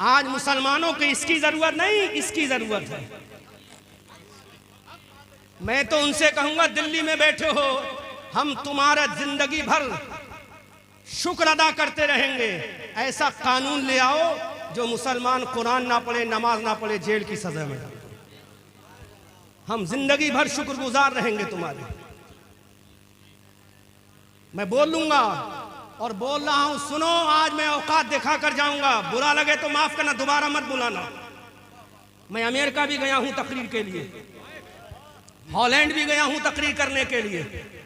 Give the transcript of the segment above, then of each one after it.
आज मुसलमानों को इसकी जरूरत नहीं, इसकी जरूरत है। मैं तो उनसे कहूंगा, दिल्ली में बैठे हो, हम तुम्हारा जिंदगी भर शुक्र अदा करते रहेंगे। ऐसा कानून ले आओ जो मुसलमान कुरान ना पढ़े, नमाज ना पढ़े, जेल की सजा में, हम जिंदगी भर शुक्रगुजार रहेंगे तुम्हारे। मैं बोल लूंगा और बोल रहा हूं, सुनो, आज मैं औकात दिखा कर जाऊंगा। बुरा लगे तो माफ करना, दोबारा मत बुलाना। मैं अमेरिका भी गया हूं तकरीर के लिए, हॉलैंड भी गया हूं तकरीर करने के लिए,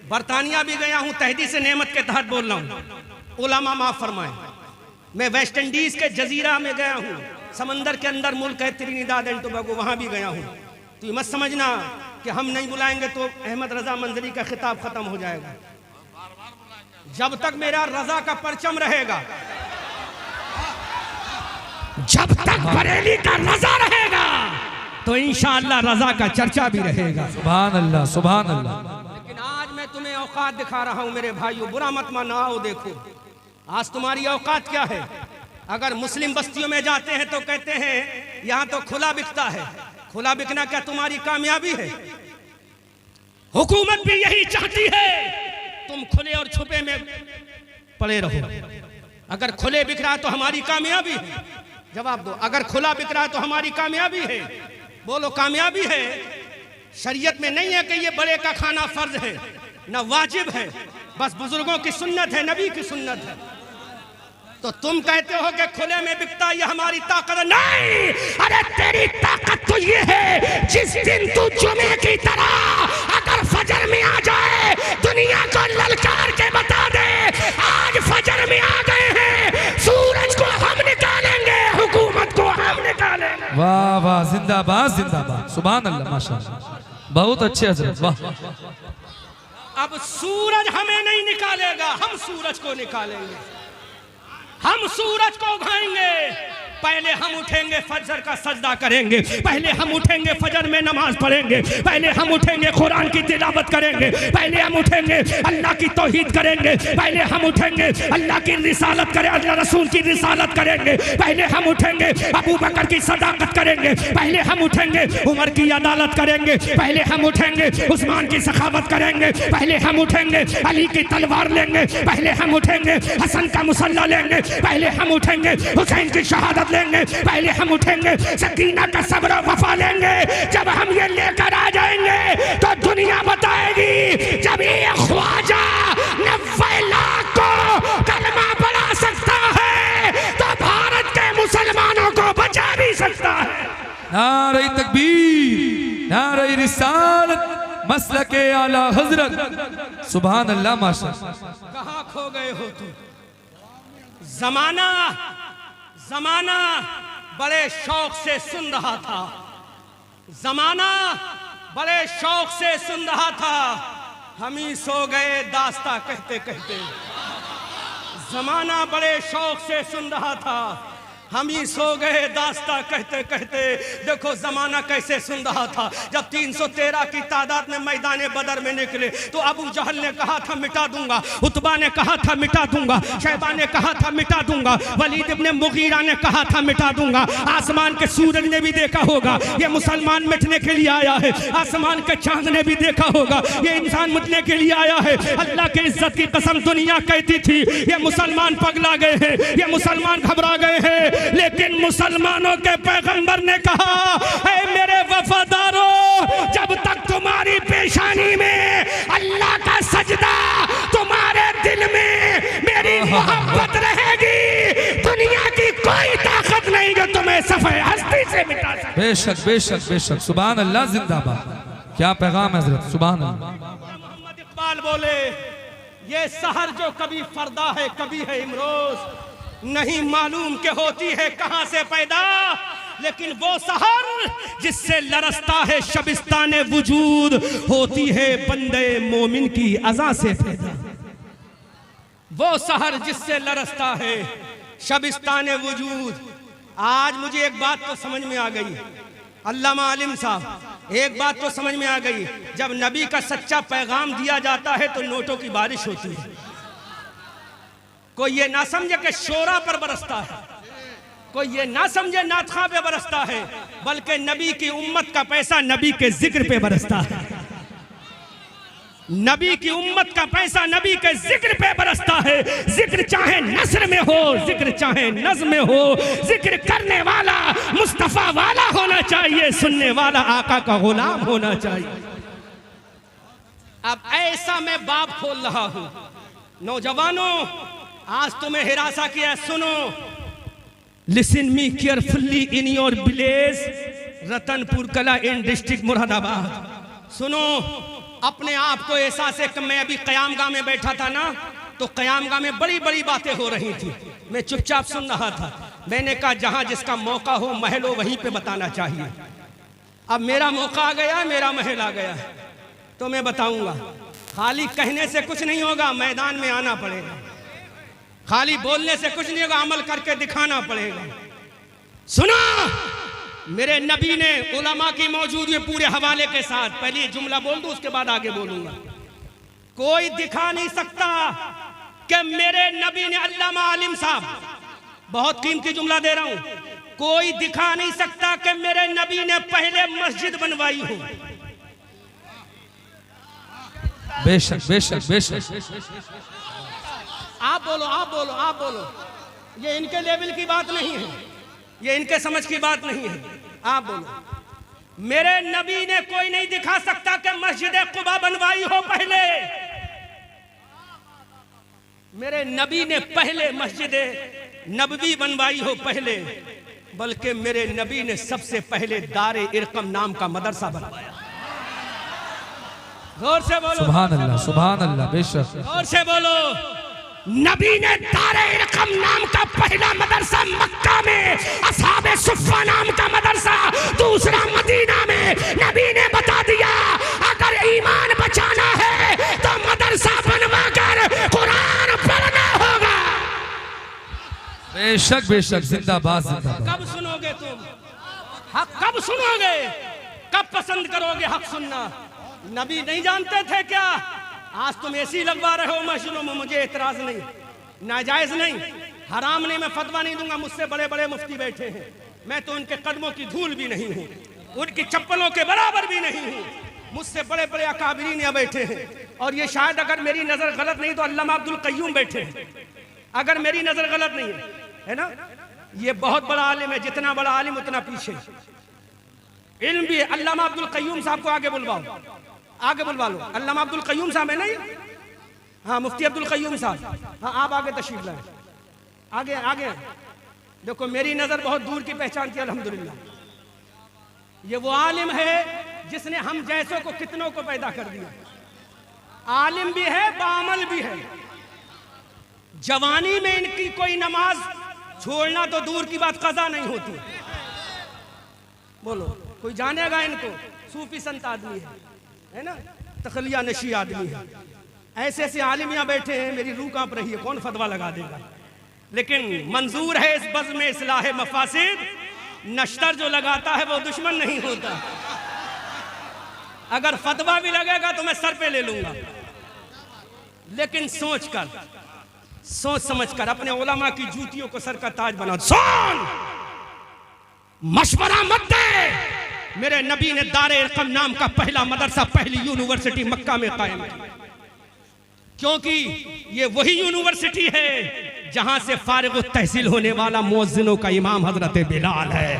बरतानिया भी गया हूं, तहदीस नेमत के तहत बोल रहा हूं, उलमा माफ फरमाए। मैं वेस्ट इंडीज के जजीरा में गया हूं, समंदर के अंदर मुल्क है त्रिनिदाद एंड टोबैगो, वहां भी गया हूं। तो ये मत समझना कि हम नहीं बुलाएंगे तो अहमद रजा मंजरी का खिताब खत्म हो जाएगा। जब तक मेरा रजा का परचम रहेगा, जब तक बरेली का रजा रहेगा, तो इंशाअल्लाह रजा का चर्चा भी रहेगा। सुभान अल्लाह, सुभान अल्लाह। लेकिन आज मैं तुम्हें औकात दिखा रहा हूं मेरे भाइयों, बुरा मत मानो। आओ देखो आज तुम्हारी औकात क्या है। अगर मुस्लिम बस्तियों में जाते हैं तो कहते हैं यहां तो खुला बिकता है। खुला बिकना क्या तुम्हारी कामयाबी है? हुकूमत भी यही चाहती है तुम खुले और छुपे में पड़े रहो। अगर खुले बिक रहा है तो हमारी कामयाबी है। जवाब दो, अगर खुला बिक रहा है तो हमारी कामयाबी है। बोलो कामयाबी है। शरीयत में नहीं है कि ये बड़े का खाना फर्ज है, न वाजिब है, बस बुजुर्गों की सुन्नत है, नबी की सुन्नत है। तो तुम कहते हो कि खुले में बिकता ये हमारी ताकत नहीं। अरे तेरी ताकत तो ये है जिस दिन तू जुमे की तरह अगर फजर में आ जाए, दुनिया को ललकार के बता दे आज फजर में आ गए हैं, सूरज को हम निकालेंगे, हुकूमत को हम निकालेंगे। वाह वाह, जिंदाबाद जिंदाबाद, सुभान अल्लाह, माशाअल्लाह, बहुत अच्छे हजरत, वाह। अब सूरज हमें नहीं निकालेगा, हम सूरज को निकालेंगे, हम सूरज को उगाएंगे। पहले हम उठेंगे फजर का सजदा करेंगे, पहले हम उठेंगे फजर में नमाज पढ़ेंगे, पहले हम उठेंगे कुरान की तिलावत करेंगे, पहले हम उठेंगे अल्लाह की तौहीद करेंगे, पहले हम उठेंगे अल्लाह की रिसालत करें, अल्लाह रसूल की रिसालत करेंगे, पहले हम उठेंगे अबू बकर की सदाकत करेंगे, पहले हम उठेंगे उमर की अदालत करेंगे, पहले हम उठेंगे उस्मान की सखावत करेंगे, पहले हम उठेंगे अली की तलवार लेंगे, पहले हम उठेंगे हसन का मुसल्ला लेंगे, पहले हम उठेंगे हुसैन की शहादत लेंगे, पहले हम उठेंगे सकीना का सब्र वफा लेंगे। जब हम ये लेकर आ जाएंगे तो दुनिया बताएगी जब ये ख्वाजा 90 लाख को कलमा पढ़ा सकता है तो भारत के मुसलमानों को बचा भी सकता है। नारे तकबीर, नारे रिसालत, मसलके आला हजरत, सुभान अल्लाह, माशाअल्लाह। कहां खो गए हो तुम? जमाना बड़े शौक से सुन रहा था, जमाना बड़े शौक से सुन रहा था, हम ही सो गए दास्ता कहते कहते। जमाना बड़े शौक से सुन रहा था, हम ही सो गए दास्ता कहते कहते। देखो जमाना कैसे सुन रहा था। जब 313 की तादाद में मैदान बदर में निकले तो अबू जहल ने कहा था मिटा दूंगा, उतबा ने कहा था मिटा दूंगा, शैबा ने कहा था मिटा दूंगा, वलीद इब्ने मुगीरा ने कहा था मिटा दूंगा। आसमान के सूरज ने भी देखा होगा ये मुसलमान मिटने के लिए आया है, आसमान के चांद ने भी देखा होगा ये इंसान मिटने के लिए आया है। अल्लाह के इज्जत की कसम दुनिया कहती थी ये मुसलमान पगला गए हैं, ये मुसलमान घबरा गए हैं, लेकिन मुसलमानों के पैगंबर ने कहा ऐ मेरे वफादारों, जब तक तुम्हारी पेशानी में अल्लाह का सजदा, तुम्हारे दिल में मेरी मोहब्बत रहेगी, दुनिया की कोई ताकत नहीं जो तुम्हें सफे हस्ती से मिटा सके। बेशक बेशक बेशक, सुभान अल्लाह, जिंदाबाद। क्या पैगाम हजरत, सुभान अल्लाह। मोहम्मद इकबाल बोले ये सहर जो कभी फरदा है कभी है इमरोज, नहीं मालूम के होती है कहां से पैदा, लेकिन वो सहर जिससे लरसता है शबिस्तान वजूद, होती है बंदे मोमिन की अज़ा से पैदा। वो सहर जिससे लरसता है शबिस्तान वजूद। आज मुझे एक बात तो समझ में आ गई, अल्लामा आलिम साहब, एक बात तो समझ में आ गई, जब नबी का सच्चा पैगाम दिया जाता है तो नोटों की बारिश होती है। कोई ये ना समझे कि शोरा पर बरसता है, कोई ये ना समझे नातखा पे बरसता है, बल्कि नबी की उम्मत का पैसा नबी के जिक्र पे बरसता है। नबी की उम्मत का पैसा नबी के जिक्र पे बरसता है। जिक्र चाहे नस्र में हो, जिक्र चाहे नज़्म में हो, जिक्र करने वाला मुस्तफा वाला होना चाहिए, सुनने वाला आका का गुलाम होना चाहिए। अब ऐसा मैं बाप खोल रहा हूं, नौजवानों आज तुम्हें हिरासा किया, सुनो। Listen me carefully in your village, Ratanpur कला इन डिस्ट्रिक्ट मुरादाबाद। सुनो, अपने आप को एहसास है कि मैं अभी कयामगाह में बैठा था ना, तो कयामगाह में बड़ी बड़ी बातें हो रही थी, मैं चुपचाप सुन रहा था। मैंने कहा जहां जिसका मौका हो महल हो वहीं पे बताना चाहिए। अब मेरा मौका आ गया, मेरा महल आ गया, तो मैं बताऊंगा। खाली कहने से कुछ नहीं होगा, मैदान में आना पड़ेगा। खाली बोलने से कुछ नहीं होगा, अमल करके दिखाना पड़ेगा। सुनो, मेरे नबी ने उलमा की मौजूदगी पूरे हवाले के साथ, पहले ये जुमला बोल दूं उसके बाद आगे बोलूंगा। कोई दिखा नहीं सकता कि मेरे नबी ने, अल्लामा आलिम साहब बहुत कीमती जुमला दे रहा हूं, कोई दिखा नहीं सकता कि मेरे नबी ने पहले मस्जिद बनवाई हो। बेशक बेशक बेशक। आप बोलो, आप बोलो, आप बोलो। ये इनके लेवल की बात नहीं है, ये इनके समझ की बात नहीं है। आप बोलो, मेरे नबी ने कोई नहीं दिखा सकता कि मस्जिद कुबा बनवाई हो पहले। मेरे नबी ने पहले मस्जिद नबवी बनवाई हो पहले, बल्कि मेरे नबी ने सबसे पहले दारे इरकम नाम का मदरसा बनवाया। जोर से बोलो सुभान अल्लाह, सुभान अल्लाह, बेशक। जोर से बोलो, नबी ने दारे इरकम नाम का पहला मदरसा मक्का में, असहाबे सुफ़ा नाम का मदरसा दूसरा मदीना में। नबी ने बता दिया अगर ईमान बचाना है तो मदरसा बनवाकर कुरान पढ़ना होगा। बेशक बेशक, जिंदाबाद जिंदाबाद। कब सुनोगे तुम हक? कब सुनोगे? कब पसंद करोगे हक सुनना? नबी नहीं जानते थे क्या? आज तुम ऐसी लगवा रहे हो मस्जिदों में, मुझे एतराज नहीं, नाजायज नहीं, हराम नहीं, मैं फतवा नहीं दूंगा। मुझसे बड़े बड़े मुफ्ती बैठे हैं, मैं तो उनके कदमों की धूल भी नहीं हूँ, उनकी चप्पलों के बराबर भी नहीं हूँ। मुझसे बड़े बड़े अकाबिरीन यहाँ बैठे हैं, और ये शायद अगर मेरी नजर गलत नहीं तो अल्लामा अब्दुल कय्यूम बैठे हैं, अगर मेरी नजर गलत नहीं है ना। ये बहुत बड़ा आलिम है, जितना बड़ा आलिम उतना पीछे इल्म भी है। अल्लामा अब्दुल कय्यूम साहब को आगे बुलवाओ, आगे बुलवा लो। अल्लामा अब्दुल कय्यूम साहब है नहीं? हाँ, मुफ्ती अब्दुल कय्यूम साहब, हाँ आप आगे तशरीफ लाए, आगे आगे। देखो मेरी नजर बहुत दूर की पहचान की अल्हम्दुलिल्लाह। ये वो आलिम है जिसने हम जैसों को कितनों को पैदा कर दिया। आलिम भी है, बामल भी है। जवानी में इनकी कोई नमाज छोड़ना तो दूर की बात, कज़ा नहीं होती। बोलो कोई जानेगा इनको? सूफी संत आदमी है ना, तखलिया नशी आदमी है। ऐसे ऐसे आलिम यहाँ बैठे हैं, मेरी रूह कांप रही है, कौन फतवा लगा देगा? लेकिन मंजूर है इस बज़्म में इस्लाह मफासिद। नश्तर जो लगाता है वो दुश्मन नहीं होता। अगर फतवा भी लगेगा तो मैं सर पे ले लूंगा, लेकिन सोच कर, सोच समझ कर अपने उलमा की जूतियों को सर का ताज बना। सुन, मशवरा मत दे। मेरे नबी ने दारे इरकम नाम का पहला मदरसा, पहली यूनिवर्सिटी मक्का में कायम की, क्योंकि ये वही यूनिवर्सिटी है जहां से फारिग तहसील होने वाला मुअज्जिनों का इमाम हजरत बिलाल है।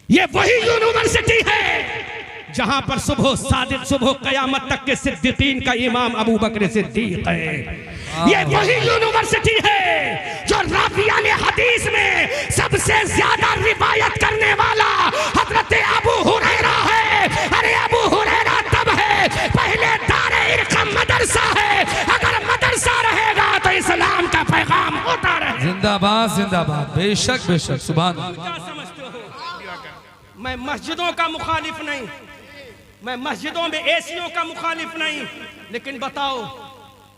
ये वही यूनिवर्सिटी है जहां पर सुबह सादिक, सुबह कयामत तक के सिद्दीकीन का इमाम अबू बकर सिद्दीक है। ये वही यूनिवर्सिटी है जो रावियाने हदीस में सबसे ज्यादा रिवायत करने वाला हजरत अबू हुरैरा है। अरे अबू हुरैरा तब है, पहले दारे इरकम मदरसा है। अगर मदरसा रहेगा तो इस्लाम का पैगाम होता रहे। जिंदाबाद जिंदाबाद, बेशक बेशक, सुभान। क्या समझते हो? मैं मस्जिदों का मुखालिफ नहीं, मैं मस्जिदों में एसियों का मुखालिफ नहीं, लेकिन बताओ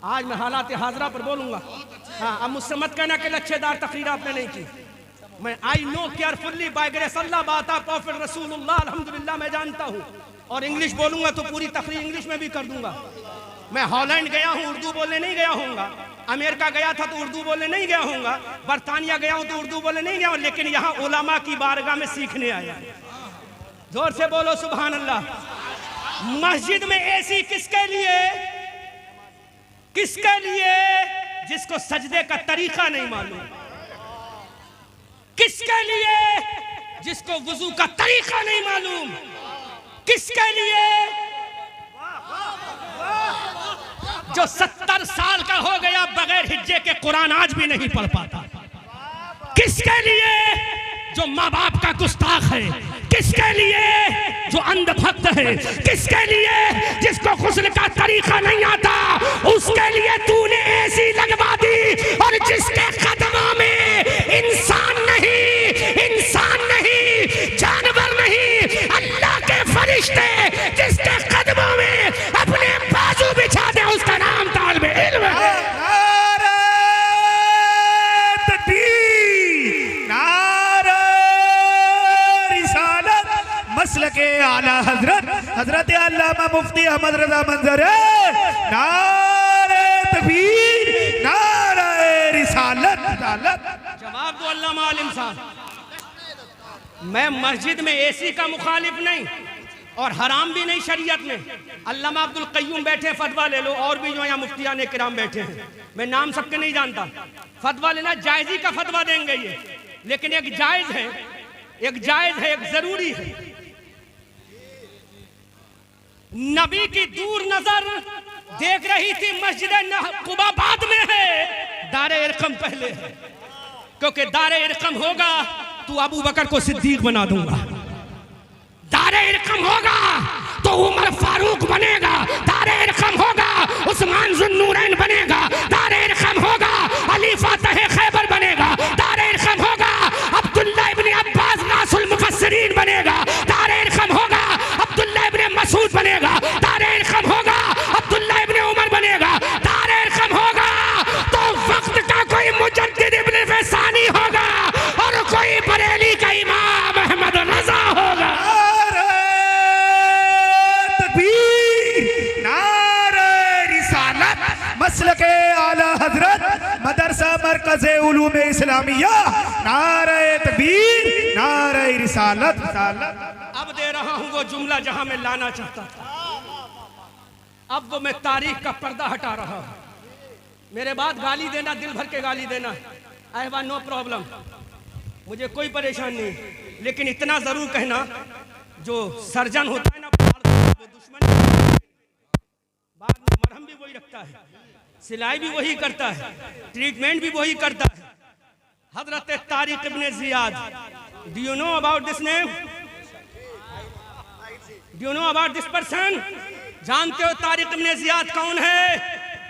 आज मैं हालात हाजरा पर बोलूंगा। हाँ, अब मुझसे मत कहना कि लच्छेदार तकरीर आपने नहीं की। मैं I know carefully by grace Allah बाता प्रॉफिट रसूलुल्लाह, अल्हम्दुलिल्लाह मैं जानता हूँ, और इंग्लिश बोलूंगा तो पूरी तकरीर इंग्लिश में भी कर दूंगा। मैं हॉलैंड गया हूँ, उर्दू बोलने नहीं गया हूँगा, अमेरिका गया था तो उर्दू बोलने नहीं गया हूँगा, बरतानिया गया हूँ तो उर्दू बोलने नहीं गया हूँ, लेकिन यहाँ उलमा की बारगाह में सीखने आया। जोर से बोलो सुभान अल्लाह। मस्जिद में एसी किसके लिए? किसके लिए? जिसको सजदे का तरीका नहीं मालूम। किसके लिए? जिसको वुजू का तरीका नहीं मालूम। किसके लिए? जो 70 साल का हो गया बगैर हिज्जे के कुरान आज भी नहीं पढ़ पाता। किसके लिए? जो माँ बाप का गुस्ताख है। किसके लिए? जो अंधभक्त है। किसके लिए? जिसको गुस्ल का तरीका नहीं आता, उसके लिए तूने ऐसी लगवा दी। और जिसके कदमों में इंसान नहीं, जानवर नहीं, अल्लाह के फरिश्ते जिसके कदमों में अपने बाजू बिछा दे, उसका नाम तालिब इल्म है। मसल के आला हजरत अल्लामा मुफ्ती अहमद रजा मंजर नारे तकबीर, नारे रिसालत। जवाब दो अल्लामा आलिम साहब। मैं मस्जिद में एसी का मुखालिफ नहीं और हराम भी नहीं शरीयत में। अल्लामा अब्दुल कय्यूम बैठे, फतवा ले लो। और भी जो यहाँ मुफ्तियान किराम बैठे हैं, मैं नाम सबके नहीं जानता। फतवा लेना जायजी का फतवा देंगे ये, लेकिन एक जायज है, एक जरूरी है। नबी की दूर नजर देख रही थी मस्जिद कुबा बाद में है, दारे इरकम पहले है। क्योंकि दारे इरकम होगा तो अबू बकर को सिद्दीक बना दूंगा। दारे इरकम होगा तो उमर फारूक बनेगा। दारे इरकम होगा उस्मान जुन्नूरैन बनेगा। दारे इरकम होगा अली फातह खैबर बनेगा। दारे इरकम होगा अब्दुल्ला इब्ने अब्बास नासुल मुफस्सिरीन बनेगा। दारे इरकम होगा अब्दुल्ला इब्ने मसूद बनेगा। दारे इरकम होगा अब्दुल्ला इब्ने उमर बनेगा। दारे इरकम होगा तो वक्त का कोई मुजद्दिद इब्ने फैसानी होगा और कोई बरेली का इमाम अहमद रजा होगा। मसल के आला हजरत मदरसा मरकज़ उलूम इस्लामिया नारे तकबीर, नारे रिसालत। अब दे रहा हूं वो जुमला जहां मैं लाना चाहता था। अब वो मैं तारीख का पर्दा हटा रहा हूं। मेरे बाद गाली देना, दिल भर के गाली देना, अहवा नो प्रॉब्लम, मुझे कोई परेशानी नहीं। लेकिन इतना जरूर कहना, जो सर्जन होता है ना वो दुश्मन, बाद में मरहम भी वही रखता है, सिलाई भी वही करता है, ट्रीटमेंट भी वही करता है। हजरत तारिक इब्ने Ziyad, do you know about this name? Do you know about this person? जानते हो तारिक इब्ने जियाद कौन है?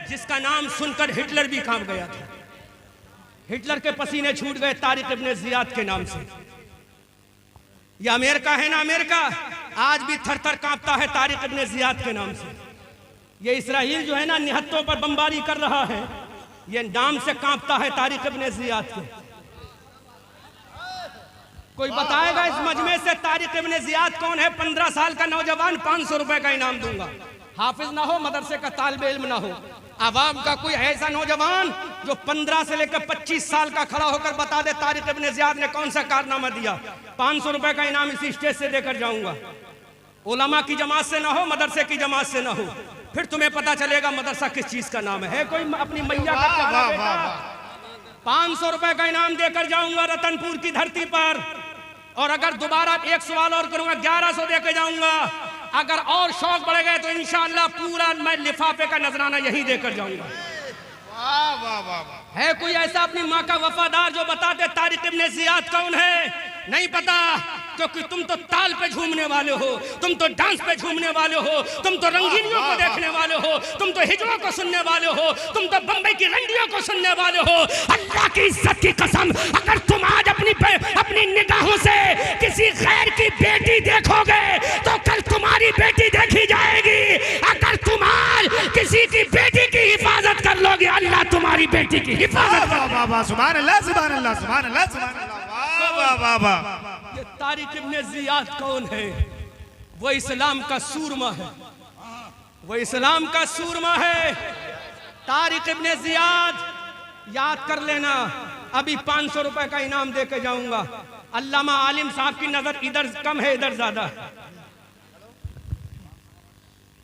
जिसका नाम सुनकर हिटलर भी कांप गया था। हिटलर के पसीने छूट गए तारिक इब्ने जियाद के नाम से। ये अमेरिका है ना, अमेरिका आज भी थर थर कांपता है तारिक इब्ने जियाद के नाम से। ये इसराइल जो है ना निहत्तों पर बमबारी कर रहा है, ये नाम से कांपता है तारिक इब्ने जियाद के। कोई बताएगा इस मजमे से तारिक इब्ने जियाद कौन है? 15 साल का नौजवान, 500 रुपए का इनाम दूंगा। हाफिज ना हो, मदरसे का तालिबे इल्म ना हो, आवाम का कोई ऐसा नौजवान जो 15 से लेकर 25 साल का खड़ा होकर बता दे तारिक इब्ने जियाद ने कौन सा कारनामा दिया। 500 रुपए का इनाम इसी स्टेज से देकर जाऊंगा। उलमा की जमात से ना हो, मदरसे की जमात से ना हो, फिर तुम्हें पता चलेगा मदरसा किस चीज का नाम है। कोई अपनी मैया का 500 रुपए का इनाम देकर जाऊंगा रतनपुर की धरती पर। और अगर दोबारा एक सवाल और करूंगा, 1100 देकर जाऊंगा। अगर और शौक बढ़ गए तो इंशाअल्लाह पूरा मैं लिफाफे का नजराना यहीं देकर जाऊंगा। है कोई ऐसा अपनी माँ का वफादार जो बताते तारिक इब्ने जियाद कौन है? नहीं पता, क्योंकि तुम तो ताल पे झूमने वाले हो, तुम तो डांस पे झूमने वाले हो, तुम तो रंगीनियों को देखने वाले हो, तुम तो हिजड़ों को सुनने वाले हो, तुम तो बम्बई की रंडियों को सुनने वाले हो। अल्लाह की इज्जत की कसम, अगर तुम आज अपनी निगाहों से किसी गैर की बेटी देखोगे तो कल तुम्हारी बेटी देखी जाएगी। अगर तुम आज किसी की बेटी की हिफाजत कर लोगे, अल्लाह तुम्हारी बेटी की हिफाजत कर। सुभान अल्लाह, सुभान अल्लाह, सुभान अल्लाह, सुभान अल्लाह। ये तारिक इब्ने जियाद कौन है? वो इस्लाम का सूरमा है, वो इस्लाम का सूरमा है। तारिक इब्ने जियाद, याद कर लेना, अभी 500 रुपए का इनाम दे के जाऊंगा। अल्लामा आलिम साहब की नजर इधर कम है, इधर ज्यादा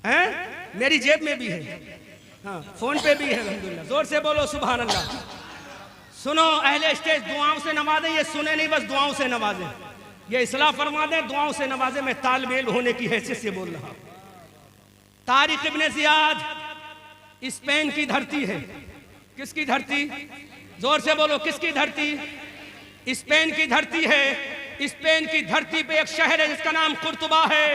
है। मेरी जेब में भी है, हाँ, फोन पे भी है। अल्हम्दुलिल्लाह, जोर से बोलो सुभान अल्लाह। सुनो अहले स्टेज, दुआओं से नवाजे, ये सुने नहीं बस दुआओं से नवाजे, ये इस्लाह फरमा दे, दुआओं से नवाजे। मैं तालिब इल्म होने की हैसियत से बोल रहा हूं। तारिक इब्ने जियाद स्पेन की धरती है। किसकी धरती? जोर से बोलो, किसकी धरती? स्पेन की धरती है। स्पेन की धरती पे एक शहर है जिसका नाम कुर्तुबा है।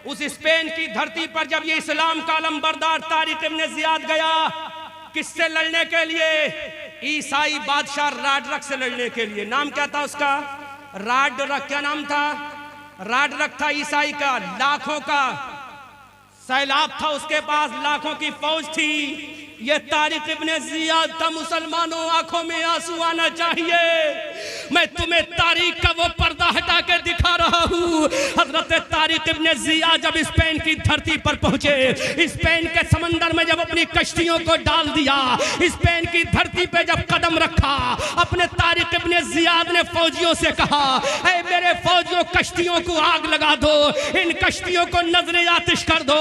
उस स्पेन की धरती पर जब ये इस्लाम का अलमबरदार तारिक इब्ने जियाद गया, किससे लड़ने के लिए? ईसाई बादशाह राडरक से लड़ने के लिए। नाम क्या था उसका? राडरक। क्या नाम था? राडरक था ईसाई का। लाखों का सैलाब था उसके पास, लाखों की फौज थी। ये तारिक इब्ने जियाद था। मुसलमानों, आंखों में आंसू आना चाहिए। मैं तुम्हें तारीख का वो पर्दा हटा के दिखा रहा हूँ। हजरत तारिक इब्ने जियाद जब स्पेन की धरती पर पहुंचे, स्पेन के समंदर में जब अपनी कश्तियों को डाल दिया, स्पेन की धरती पे जब कदम रखा, अपने तारिक इब्ने जियाद ने फौजियों से कहा, ऐ मेरे फौजियों, कश्तियों को आग लगा दो, इन कश्तियों को नजरे आतिश कर दो,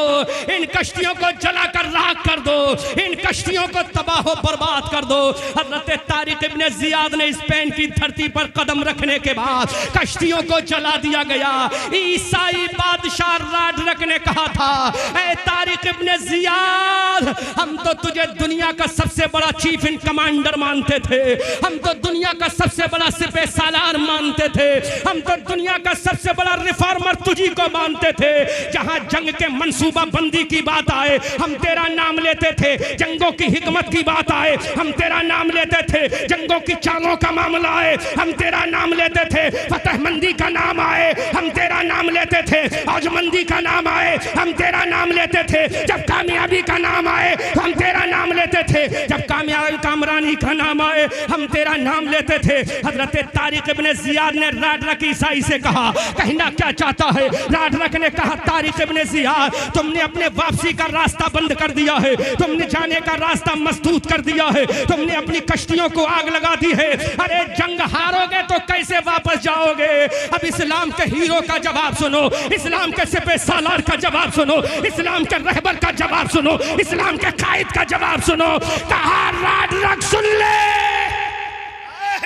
इन कश्तियों को जलाकर राख कर दो, इन कश्तियों को तबाह बर्बाद कर दो। हजरत तारिक इब्ने जियाद ने स्पेन की धरती पर कदम रखने के बाद कश्तियों को जला दिया गया। ईसाई बादशाह राडरक ने कहा था, ऐ तारिक इब्ने जियाद, हम तो तुझे दुनिया का सबसे बड़ा चीफ इन कमांडर मानते थे, हम तो दुनिया का सबसे बड़ा सिपह सालार मानते थे, हम तो दुनिया का सबसे बड़ा रिफॉर्मर तुझी को मानते थे। जहां जंग के मंसूबा बंदी की बात आए, हम तेरा नाम लेते थे। जंगों की हिकमत की बात आए, हम तेरा नाम लेते थे। जंगों की चालों का मामला आए, हम तेरा नाम लेते थे। फतहमंदी का नाम आए, हम तेरा नाम लेते थे। औजमंदी का नाम आए, हम तेरा नाम लेते थे। जब कामयाबी का नाम आए, हम तेरा नाम लेते थे। जब कामयाबी कामरानी का नाम आए, हम तेरा नाम लेते थे। हजरत तारिक इब्ने जियाद ने राडरक ईसाई से कहा, कहना क्या चाहता है? राडरक ने कहा, तारिक इब्ने जियाद, तुमने अपने वापसी का रास्ता बंद कर दिया है, तुमने जाने का रास्ता मसदूद कर दिया है, तुमने अपनी कश्तियों को आग लगा दी है। अरे जंग हारोगे तो कैसे वापस जाओगे? अब इस्लाम के हीरो का जवाब सुनो, इस्लाम के सिपह सालार का जवाब सुनो, इस्लाम के रहबर का जवाब सुनो, इस्लाम के कायद का जवाब सुनो। कहा राडरक, सुन ले।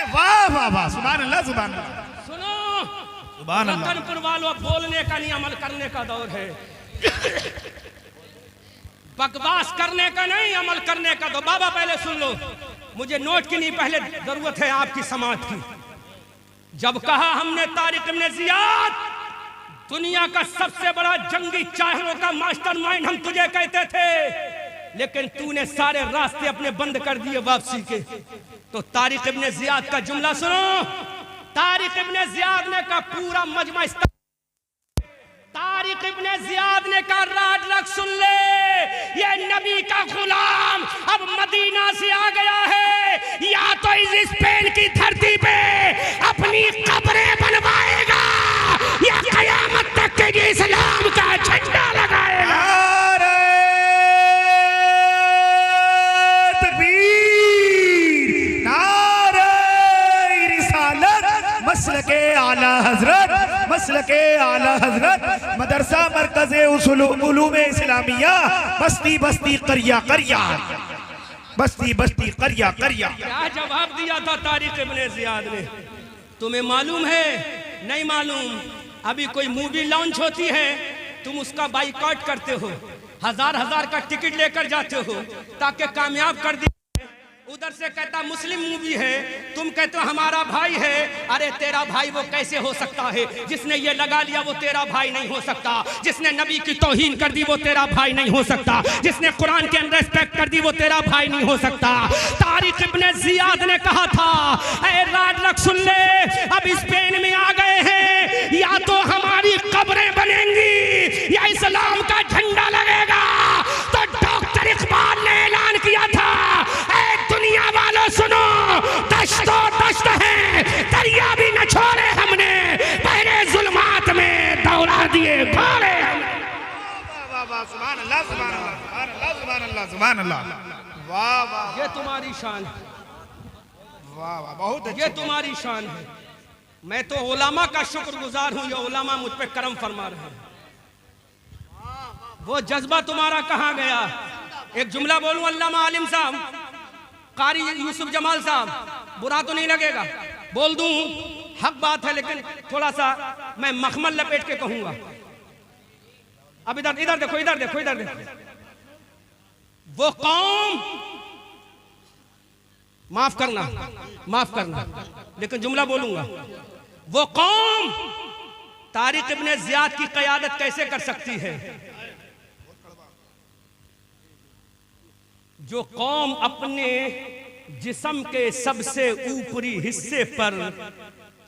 वाह वाह वाह, सुभान अल्लाह, सुभान अल्लाह। सुनो, सुभान अल्लाह। रतनपुर वालों, बोलने का नहीं, अमल करने का दौर है। बकवास करने का नहीं, अमल करने का। तो बाबा पहले सुन लो, मुझे नोट की नहीं, पहले जरूरत है आपकी समाज की। जब कहा हमने तारिक इब्ने जियाद, दुनिया का सबसे बड़ा जंगी चाहरों का मास्टरमाइंड हम तुझे कहते थे, लेकिन तूने सारे रास्ते अपने बंद कर दिए वापसी के। तो तारिक इब्ने जियाद का जुमला सुनो। तारिक इब्ने जियाद ने कहा, पूरा मजमा, तारिक इब्ने जियाद ने कहा, राडरक सुन ले, ये नबी का गुलाम अब मदीना से आ गया है, या तो इस स्पेन की धरती पे अपनी कब्रें बनवाएगा, या कयामत तक के इस्लाम का झंडा लगाएगा। मसलके आला हजरत, मसलके आला हजरत, मदरसा मरकज़े उलूमे इस्लामिया, बस्ती बस्ती करिया करिया, बस्ती बस्ती करिया करिया। क्या जवाब दिया था तारिक इब्ने जियाद ने? तुम्हें मालूम है? नहीं मालूम। अभी कोई मूवी लॉन्च होती है, तुम उसका बाइकआउट करते हो, हजार हजार का टिकट लेकर जाते हो ताकि कामयाब कर दिया। उधर से कहता मुस्लिम मूवी है, तुम कहते हो हमारा भाई है। अरे तेरा भाई वो कैसे हो सकता है? जिसने ये लगा लिया वो तेरा भाई नहीं हो सकता। जिसने नबी की तौहीन कर दी वो तेरा भाई नहीं हो सकता। जिसने कुरान के अनरेस्पेक्ट कर दी वो तेरा भाई नहीं हो सकता। तारिक इब्ने जियाद ने कहा था, ऐ राडरक सुन ले, अब स्पेन में आ गए हैं, या तो हमारी कब्रें बनेंगी या इस्लाम का झंडा लगेगा। तो डॉक्टर इकबाल ने ऐलान किया था, दुनिया वालों सुनो, दश्तो दश्त है, दरिया भी न छोड़े हमने, पहले जुल्मात में दौड़ा दिए घोड़े। सुभान अल्लाह, सुभान अल्लाह, सुभान अल्लाह, सुभान अल्लाह, सुभान अल्लाह। वाह वाह, ये तुम्हारी शान है, वाह वाह, बहुत ये अच्छे। तुम्हारी शान है। मैं तो उलामा का शुक्रगुजार हूं, ये उलामा मुझ पे करम फरमा रहे हैं। वो जज्बा तुम्हारा कहाँ गया? एक जुमला बोलूं अल्लामा आलिम साहब, कारी यूसुफ जमाल साहब, बुरा तो नहीं लगेगा? बोल दूं, हक बात है, लेकिन थोड़ा सा मैं मखमल लपेट के कहूंगा। अब इधर इधर देखो, इधर देखो, इधर देखो। वो कौम, माफ करना, लेकिन जुमला बोलूंगा। वो कौम तारिक इब्ने जियाद की क़यादत कैसे कर सकती है? जो कौम अपने जिस्म के सबसे ऊपरी हिस्से पर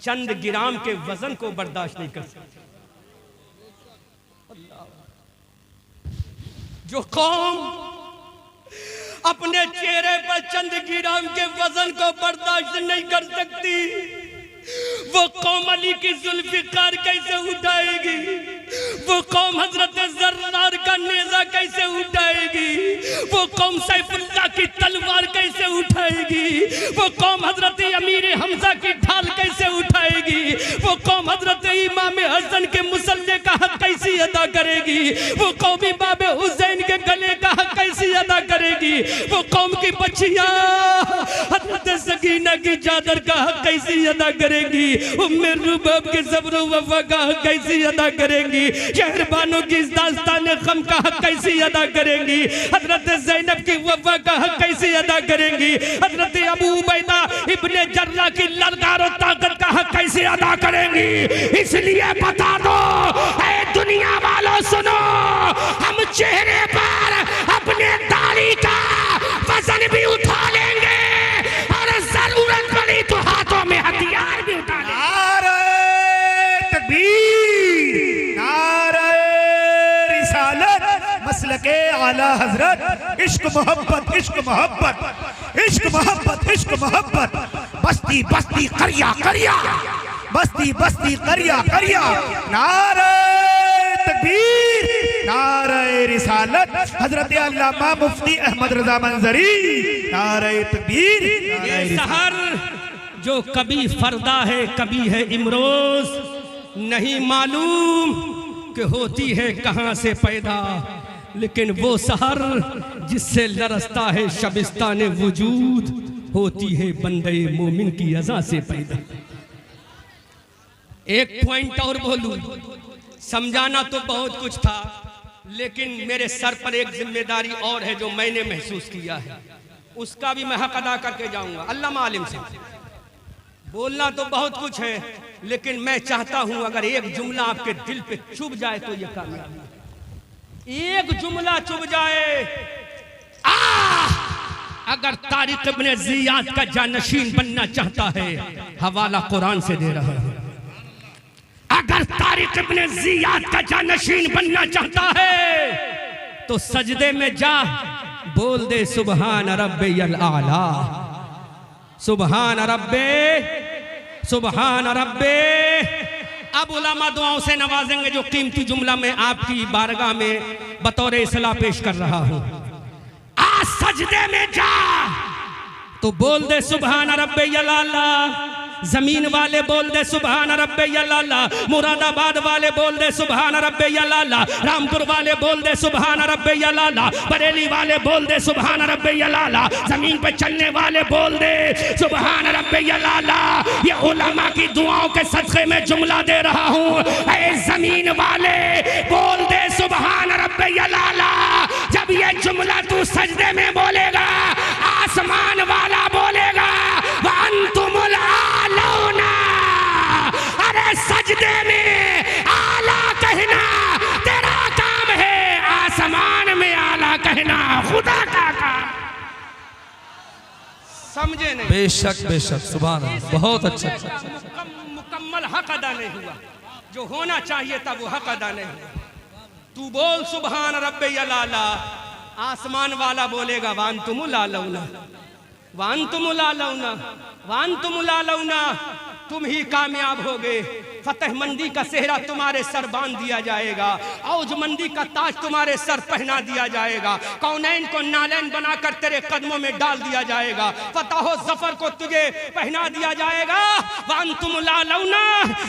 चंद ग्राम के वजन को बर्दाश्त नहीं कर सकती। जो कौम अपने चेहरे पर चंद ग्राम के वजन को बर्दाश्त नहीं कर सकती, वो कौम अली की जुल्फिकार कैसे उठाएगी? वो कौम हजरत जर्रार का नेजा कैसे उठाएगी? वो कौम सैफुल्लाह की तलवार कैसे उठाएगी? वो कौम हजरत अमीर हमजा की ढाल कैसे उठाएगी? वो कौम हजरत इमाम हसन के मुसल्ले का हक कैसे अदा करेगी? वो कौम इमाम हुसैन के गले का हक कैसे अदा करेगी? वो कौम की बच्चियां हजरत सकीना की चादर का हक कैसे अदा करेगी? उम्मे रुबाब के सब्र वफा का हक कैसे अदा करेंगी? शहरबानों की इस दास्तान गम का हक कैसे अदा करेंगी? हजरत ज़ैनब की वफा का हक कैसे अदा करेंगी? हजरत अबू उबैदा इब्ने जर्रा की ललकार और ताकत का हक कैसे अदा करेंगी? इसलिए बता दो ऐ दुनिया वालों, सुनो, हम चेहरे पर अपने दाढ़ी का वजन भी उठा लेंगे और जरूरत पड़ी तो हाथों में हथियार भी उठा लेंगे। नारे तकबीर, नारे रिसालत, मसलके आला हजरत, इश्क मोहब्बत, इश्क मोहब्बत, इश्क मोहब्बत, इश्क मोहब्बत, बस्ती बस्ती करिया करिया, बस्ती बस्ती करिया करिया। नारे तकबीर, नारे रिसालत, हजरत अल्लामा मुफ्ती अहमद रजा मंजरी, नारे तकबीर, नारे ये रिसालत। सहर जो कभी फरदा है कभी है इमरोज, नहीं मालूम कि होती है कहां से पैदा, लेकिन वो सहर जिससे लरसता है शबिस्तान वजूद, होती है बंदे मोमिन की अज़ा से पैदा। एक पॉइंट और बोलूं, समझाना तो बहुत कुछ था, लेकिन मेरे सर पर एक जिम्मेदारी और है जो मैंने महसूस किया है, उसका भी मैं हक अदा करके जाऊंगा। अल्लामा आलिम से बोलना तो बहुत कुछ है, लेकिन मैं चाहता हूं अगर एक जुमला आपके दिल पे चुभ जाए तो ये कामयाबी। एक जुमला चुभ जाए, अगर तारिक इब्ने जियाद का जानशीन बनना चाहता है, हवाला कुरान से दे रहा है। अगर तारिक इब्ने जियाद का जानशीन बनना चाहता है तो सजदे में जा, बोल दे सुबहान रब्बियल आला, सुबहान रब्बे, सुबहान रब्बे। अब उलमा दुआओं से नवाजेंगे जो कीमती जुमला मैं आपकी बारगाह में बतौर इस्लाह पेश कर रहा हूं। आज सजदे में जा तो बोल दे सुबहान रब्बियल आला, जमीन वाले बोल दे सुबहान रब्बियल आला, मुरादाबाद वाले बोल दे सुबहान रब्बियल आला, रामपुर वाले बोल दे सुबहान रब्बियल आला, बरेली वाले बोल दे सुबहान रब्बियल आला, जमीन पे चलने वाले बोल दे सुबहान रब्बियल आला। ये उलमा की दुआओं के सदक़े में जुमला दे रहा हूँ, ऐ जमीन वाले बोल दे सुबहान रब्बियल आला। जब ये जुमला तू सजदे में बोलेगा, आसमान वाला बोलेगा व अंतुमुल आलौना। अरे सजदे में आला कहना तेरा काम है, आसमान में आला कहना खुदा का काम। समझे नहीं? बेशक बेशक, सुभान अल्लाह, बहुत अच्छा। मुकम्मल हक अदा नहीं हुआ, जो होना चाहिए था वो हक अदा नहीं हुआ। तू बोल सुबहान रब्बियल आला, आसमान वाला बोलेगा वांतुमुल आलौना, वांतुमुल आलौना, वांतुमुल आलौना। तुम ही कामयाब होगे। फतेहमंदी का सेहरा तुम्हारे सर बांध दिया जाएगा, औजमंदी का ताज तुम्हारे सर पहना दिया जाएगा, कौनैन को नालैन बनाकर तेरे कदमों में डाल दिया जाएगा, फतह जफर को तुझे पहना दिया जाएगा। वांतुम लालौना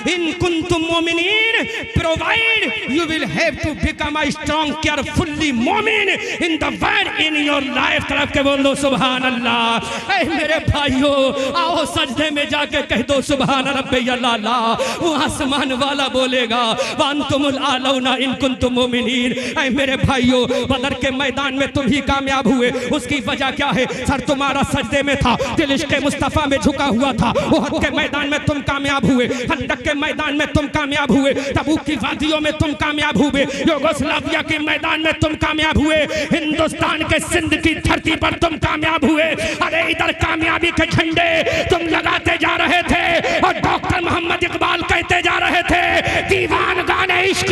इन कुंतुम मोमिनीन, provide you will have to become a strong carefully मोमिन in the world in your life. तरफ के बोल दो सुभान अल्लाह। ऐ मेरे भाइयों, आओ सजदे में जाके कह दो सुभान रब्बी अल्लाह। वो आसमान वाला बोलेगा वांतुमुल आलौना इन कुंतुम मोमिनीन। ऐ मेरे भाइयों, बदर के मैदान में तुम ही कामयाब हुए। उसकी वजह क्या है? सर तुम्हारा सजदे में था, दिल इश्क़ मुस्तफ़ा में झुका हुआ था। उहद के मैदान में तुम कामयाब हुए, खंदक के मैदान में तुम कामयाब हुए, तबूक की वादियों में तुम कामयाब हुए, युगोस्लाविया के मैदान में तुम कामयाब हुए, हिंदुस्तान के सिंध की धरती पर तुम कामयाब हुए। अरे इधर कामयाबी के झंडे तुम लगाते जा रहे थे और डॉक्टर मोहम्मद इकबाल कहते जा रहे थे दीवान गाने इश्क़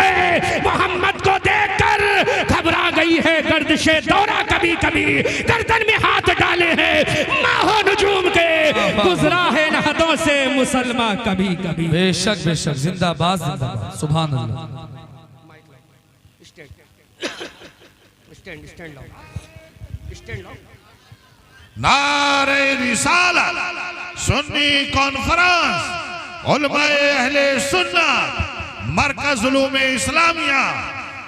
मोहम्मद को देखकर घबरा गई है गर्दिशे दौरा, कभी कभी गर्दन में हाथ डाले हैं माहो नजूम के, गुजरा है नहदों से मुसलमान कभी कभी। बेशक बेशक, जिंदाबाद जिंदाबाद, सुभान अल्लाह। स्टैंड स्टैंड लो, स्टैंड लो। नारे रिसालत, सुन्नी कॉन्फ्रेंस, उलमाए अहले सुन्नत, मरकज उलूमे इस्लामिया,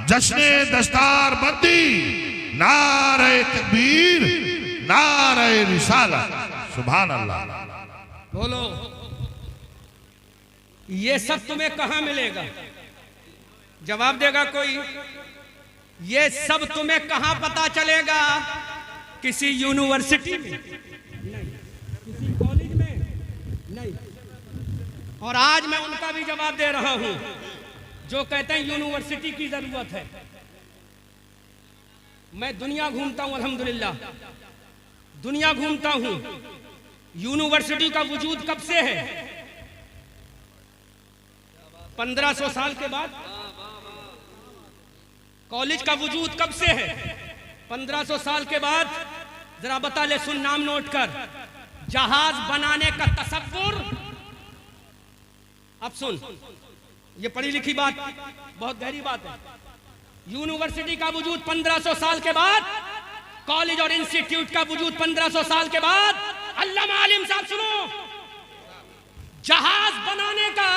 जश्ने दस्तार बंदी, नारे तकबीर, नारे रिसालत, सुभान अल्लाह। बोलो, ये सब तुम्हें कहां मिलेगा? जवाब देगा कोई? ये सब तुम्हें कहां पता चलेगा? किसी यूनिवर्सिटी में नहीं, किसी कॉलेज में नहीं। और आज मैं उनका भी जवाब दे रहा हूं जो कहते हैं यूनिवर्सिटी की जरूरत है। मैं दुनिया घूमता हूं, अल्हम्दुलिल्लाह दुनिया घूमता हूं। यूनिवर्सिटी का वजूद कब से है? 1500 साल के बाद। कॉलेज का वजूद कब से है? 1500 साल के बाद। जरा बता ले, सुन, नाम नोट कर। जहाज बनाने का तसव्वुर, अब सुन, ये पढ़ी लिखी बात, बहुत गहरी बात है। यूनिवर्सिटी का वजूद 1500 साल के बाद, कॉलेज और इंस्टीट्यूट का वजूद 1500 साल के बाद। अल्लामा आलिम साहब सुनो, जहाज बनाने का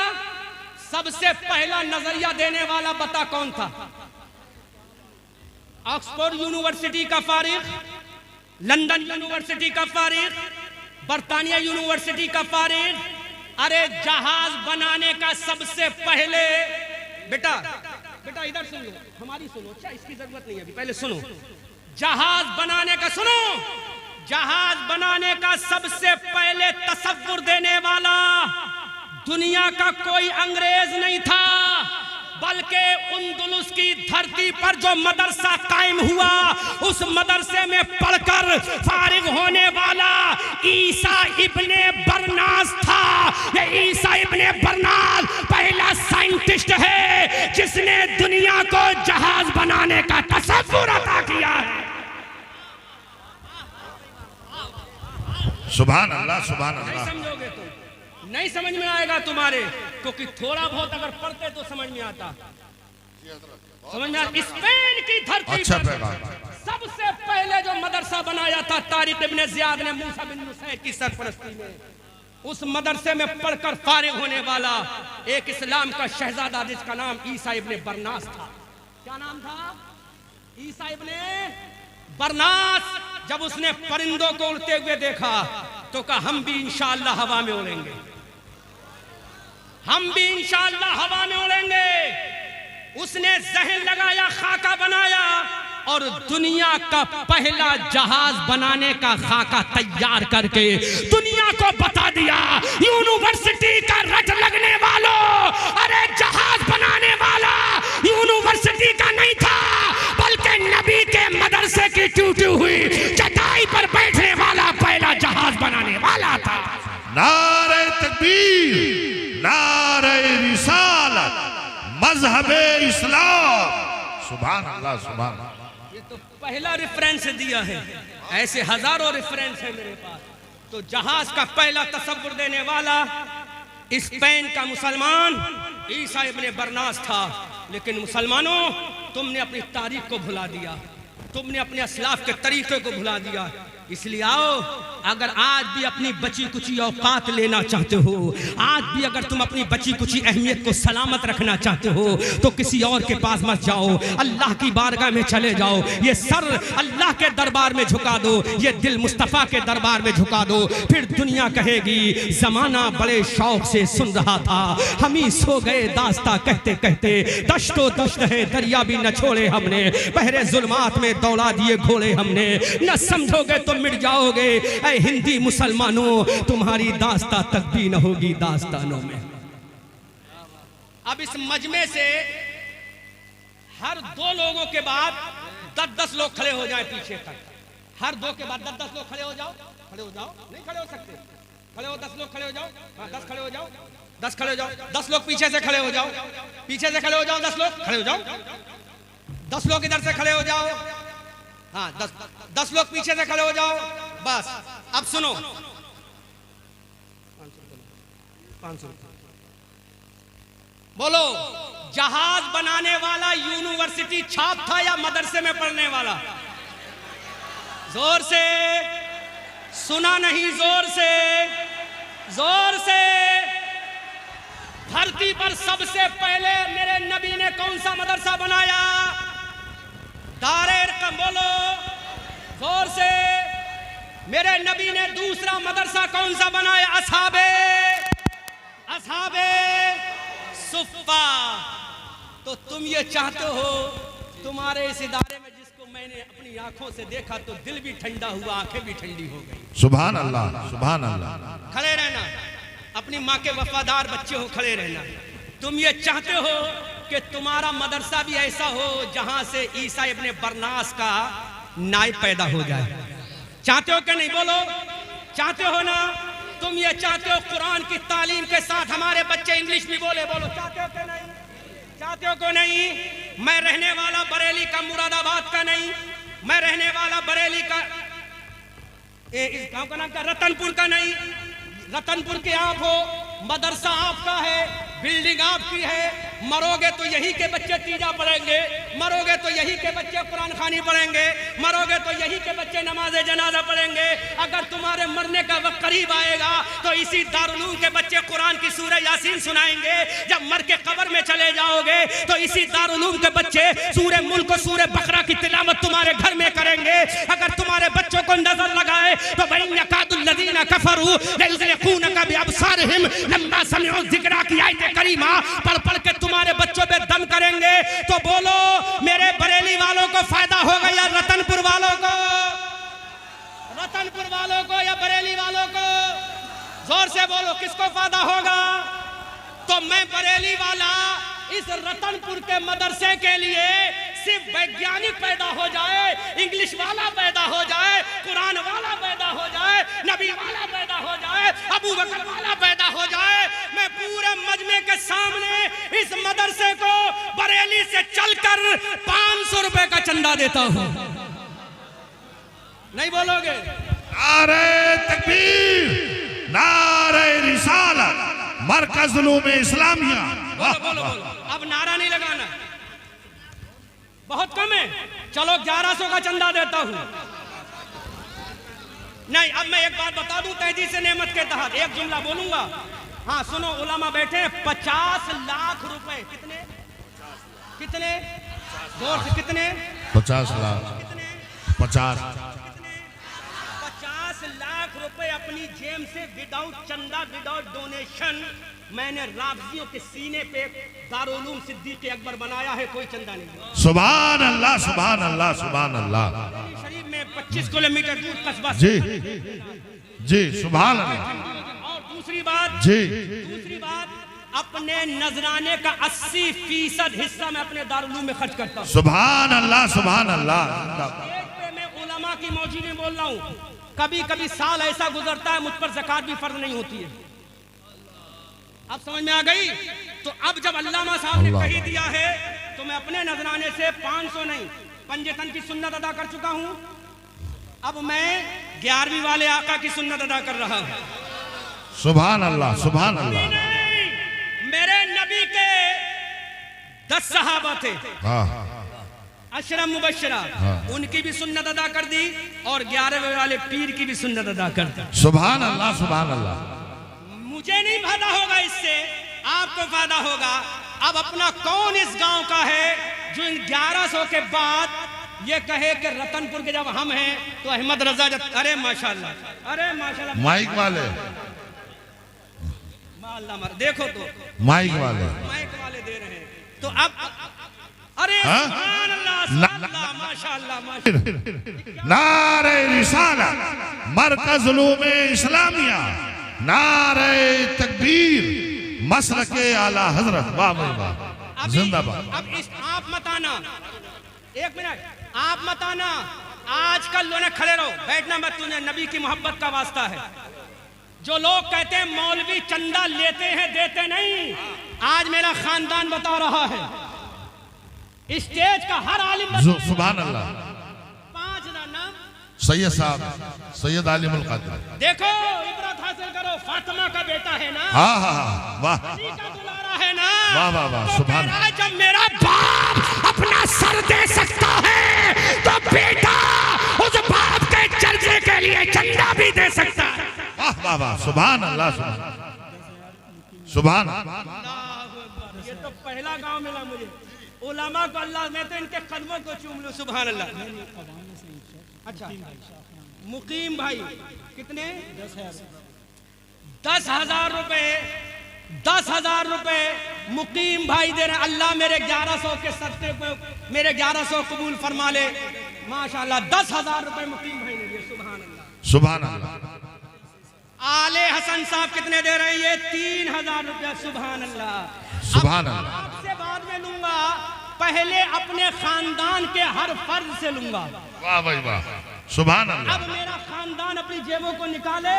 सबसे पहला नजरिया देने वाला बता कौन था? ऑक्सफोर्ड यूनिवर्सिटी का फारिग, लंदन यूनिवर्सिटी का फारिग, बर्तानिया यूनिवर्सिटी का फारिग। अरे जहाज बनाने का सबसे पहले, बेटा बेटा इधर सुन लो, हमारी सुनो, अच्छा इसकी जरूरत नहीं है अभी, पहले सुनो। जहाज बनाने का, सुनो, जहाज बनाने का सबसे पहले तसव्वुर देने वाला दुनिया का कोई अंग्रेज नहीं था, बल्कि उंदुलुस की धरती पर जो मदरसा कायम हुआ, उस मदरसे में पढ़कर फारिग होने वाला ईसा इब्ने बरनास था। ये ईसा इब्ने बरनास पहला साइंटिस्ट है जिसने दुनिया को जहाज बनाने का तसव्वुर अता किया है। सुभान अल्लाह, सुभान अल्लाह। समझोगे तुम? नहीं समझ में आएगा तुम्हारे, क्योंकि थोड़ा बहुत अगर पढ़ते तो समझ में आता। समझ में? स्पेन की धरती अच्छा पर सबसे पहले जो मदरसा बनाया था तारिक इब्ने ज़ियाद ने मूसा बिन नुसैर की सरपरस्ती में, उस मदरसे में पढ़कर फारिग होने वाला एक इस्लाम का शहजादा जिसका नाम ईसा इब्ने बरनास था। क्या नाम था? ईसा इब्ने बरनास। जब उसने परिंदों को उड़ते हुए देखा तो कहा हम भी इंशाअल्लाह हवा में उड़ेंगे, हम भी इंशाअल्लाह हवा में उड़ेंगे। उसने जहन लगाया, खाका बनाया और दुनिया का पहला जहाज बनाने का खाका तैयार करके दुनिया को बता दिया। यूनिवर्सिटी का रट लगने वालों, अरे जहाज बनाने वाला यूनिवर्सिटी का नहीं था, बल्कि नबी के मदरसे की टूटी हुई चटाई पर बैठने वाला पहला जहाज बनाने वाला था। नारे तकबीर, नारे रिसालत, मजहबे इस्लाम, सुभान अल्लाह, सुभान अल्लाह। ये तो पहला रेफरेंस दिया है, ऐसे हजारों रेफरेंस है मेरे पास। तो जहाज का पहला तसव्वुर देने वाला स्पेन का मुसलमान ईसा इब्ने बरनास था, लेकिन मुसलमानों तुमने अपनी तारीख को भुला दिया, तुमने अपने असलाफ के तरीके को भुला दिया। इसलिए आओ, अगर आज भी अपनी बची कुची औकात लेना चाहते हो, आज भी अगर तुम अपनी बची कुची अहमियत को सलामत रखना चाहते हो, तो किसी और के पास मत जाओ, अल्लाह की बारगाह में चले जाओ। ये सर अल्लाह के दरबार में झुका दो, ये दिल मुस्तफ़ा के दरबार में झुका दो। फिर दुनिया कहेगी जमाना बड़े शौक से सुन रहा था, हम ही सो गए दास्ता कहते कहते। दश्तो दश्त है दरिया भी न छोड़े हमने, बहरे जुल्मात में दौड़ा दिए घोड़े हमने। न समझोगे तो मिट जाओगे ऐ हिंदी मुसलमानों, तुम्हारी दास्ता तक भी न होगी दास्तानों में। अब इस मजमे से हर 2 लोगों के बाद 10-10 लोग खड़े हो जाएं पीछे तक। हर 2 के बाद 10-10 लोग खड़े हो जाओ। खड़े हो जाओ, नहीं खड़े हो सकते, खड़े हो 10 लोग खड़े हो जाओ। हाँ 10 खड़े हो जाओ, 10 खड़े हो जाओ। 10 लोग पीछे से खड़े हो जाओ, पीछे से खड़े हो जाओ। 10 लोग खड़े हो जाओ, 10 लोग इधर से खड़े हो जाओ। हाँ 10 लोग पीछे से खड़े हो जाओ। बस अब सुनो, 500 बोलो, जहाज बनाने वाला यूनिवर्सिटी छाप था या मदरसे में पढ़ने वाला? जोर से, सुना नहीं, जोर से, जोर से। धरती पर सबसे पहले मेरे नबी ने कौन सा मदरसा बनाया? दारेर का बोलो जोर से। मेरे नबी ने दूसरा मदरसा कौन सा बनाया? असहाबे सुफ्फा। तो तुम ये चाहते हो तुम्हारे इस इदारे में जिसको मैंने अपनी आंखों से देखा तो दिल भी ठंडा हुआ, आंखें भी ठंडी हो गई। सुभान अल्लाह, सुभान अल्लाह। खड़े रहना, अपनी माँ के वफादार बच्चे हो, खड़े रहना। तुम ये चाहते हो कि तुम्हारा मदरसा भी ऐसा हो जहां से ईसा इब्ने बरनास का नायब पैदा हो जाए। चाहते हो कि नहीं? बोलो, चाहते हो ना? तुम ये चाहते हो कुरान की तालीम के साथ हमारे बच्चे इंग्लिश भी बोले? बोलो, चाहते हो कि नहीं? चाहते हो कि नहीं? मैं रहने वाला बरेली का, मुरादाबाद का नहीं, मैं रहने वाला बरेली का, इस गांव का नाम क्या? रतनपुर का नहीं। रतनपुर के आप हो, मदरसा आपका है, बिल्डिंग आपकी है। मरोगे तो यही के बच्चे तीजा पढ़ेंगे, मरोगे तो यही के बच्चे कुरान खानी पढ़ेंगे, मरोगे तो यही के बच्चे नमाज जनाजा पढ़ेंगे। अगर तुम्हारे मरने का वक्त करीब आएगा तो इसी दारुल के बच्चे कुरान की सूरह यासीन सुनाएंगे। जब मर के कब्र में चले जाओगे तो इसी दारुल के बच्चे सूरह मुल्क और सूरह बकरा की तिलावत तुम्हारे घर में करेंगे। अगर तुम्हारे बच्चों को नजर लगाए तो वइन्नकादुल्लज़ीना कफरू लयुज़लिकूनका बिअबसारिहिम लम्मा समिअू ज़िक्रा की आयत करीमा पढ़ पढ़ के तुम्हारे बच्चों पे दम करेंगे। तो बोलो, मेरे बरेली वालों को फायदा होगा या रतनपुर वालों को? रतनपुर वालों को या बरेली वालों को? जोर से बोलो, किसको फायदा होगा? तो मैं बरेली वाला इस रतनपुर के मदरसे के लिए सिर्फ वैज्ञानिक पैदा हो जाए, इंग्लिश वाला पैदा हो जाए, कुरान वाला पैदा हो जाए, नबी वाला पैदा हो जाए, अबू बकर वाला पैदा हो जाए, मैं पूरे मजमे के सामने इस मदरसे को बरेली से चलकर 500 रुपए का चंदा देता हूं। नहीं बोलोगे? नारे तकबीर, नारे रिसालत, मरकज़ उलूम इस्लामिया। बोलो बोलो बोलो, अब नारा नहीं लगाना, बहुत कम है। चलो 1100 का चंदा देता हूं। नहीं, अब मैं एक बात बता दूं तहजीब से नेमत के तहत एक जुमला बोलूंगा। हाँ सुनो, उलमा बैठे। 50 लाख रुपए। कितने? कितने? जोर से, कितने? 50 लाख। 50 लाख रुपए अपनी जेब से विदाउट चंदा, विदाउट डोनेशन मैंने राबजियों के सीने पे दारुल सिद्दीक़ अकबर बनाया है, कोई चंदा नहीं। सुभान अल्लाह, सुभान अल्लाह, सुभान अल्लाह। शरीफ में 25 किलोमीटर दूर कस्बा जी जी, सुभान अल्लाह। और दूसरी बात जी, दूसरी बात, अपने नजराने का 80% हिस्सा मैं अपने दारुल में खर्च करता हूँ। सुभान अल्लाह, सुभान अल्लाह। मैं उलमा की मौजूद में बोल रहा हूँ। कभी कभी साल ऐसा गुजरता है मुझ पर ज़कात भी फर्ज नहीं होती है। अब समझ में आ गई? तो अब जब अल्लामा साहब ने कही दिया है तो मैं अपने नजराने से 500 नहीं, पंजतन की सुन्नत अदा कर चुका हूं। अब मैं 11वीं वाले आका की सुन्नत अदा कर रहा हूं। सुभान अल्लाह, सुभान अल्लाह। 10 सहाबा थे हाँ अशरा मुबशरा, उनकी भी सुन्नत अदा कर दी और 11वें वाले पीर की भी सुन्नत अदा कर दी। सुभान अल्लाह सुभान अल्लाह। मुझे नहीं फायदा होगा इससे, आपको फायदा होगा। अब अपना कौन इस गांव का है जो इन 1100 के बाद ये कहे कि रतनपुर के जब हम हैं तो अहमद रजा अरे माशाल्लाह, अरे माशाल्लाह, माइक वाले देखो तो माइक वाले दे रहे हैं। तो अब अरे हाँ? सुभान अल्लाह, माशाल्लाह माशाल्लाह। नारे रिसालत मरकज उलूमे इस्लामिया, नारे तकबीर मसलके आला हजरत, वाह भाई वाह, जिंदाबाद। अब इस आप मत आना, एक मिनट आप मत आना, आजकल लोग खड़े रहो, बैठना मत, तुझे नबी की मोहब्बत का वास्ता है। जो लोग कहते हैं मौलवी चंदा लेते हैं देते नहीं, आज मेरा खानदान बता रहा है, स्टेज का हर आलिम सुभान अल्लाह। 5000 नाम सैयद साहब सैयद आलिमुल क़द्र, देखो इबरत हासिल करो, फातिमा का बेटा है ना, हाँ हाँ हाँ, वाह अली का दुलारा है ना, वाह वाह वाह, तो सुभान कह रहा है, जब मेरा बाप अपना सर दे सकता है तो बेटा उस बाप के चर्चे के लिए चंदा भी दे सकता है। वाह वाह वाह, सुभान अल्लाह सुभान। ये तो पहला गांव मिला मुझे, उलमा को अल्लाह, मैं तो इनके कदमों को चूम लूं, सुभान अल्लाह। अच्छा मुकीम भाई कितने? 10,000 रुपए, 10,000 रुपए मुकीम भाई दे रहे। अल्लाह मेरे 1100 के सत्ते पे मेरे 1100 कबूल फरमा ले, माशाल्लाह। 10,000 रुपए मुकीम भाई ने दिए, सुभान अल्लाह सुभान अल्लाह। आले हसन साहब कितने दे रहे हैं? ये 3,000 रुपया, सुभान अल्लाह सुभान अल्लाह। आपसे बाद में लूंगा, पहले अपने खानदान के हर फर्ज से लूंगा। वाह भाई वाह, सुभान अल्लाह। अब मेरा खानदान अपनी जेबों को निकाले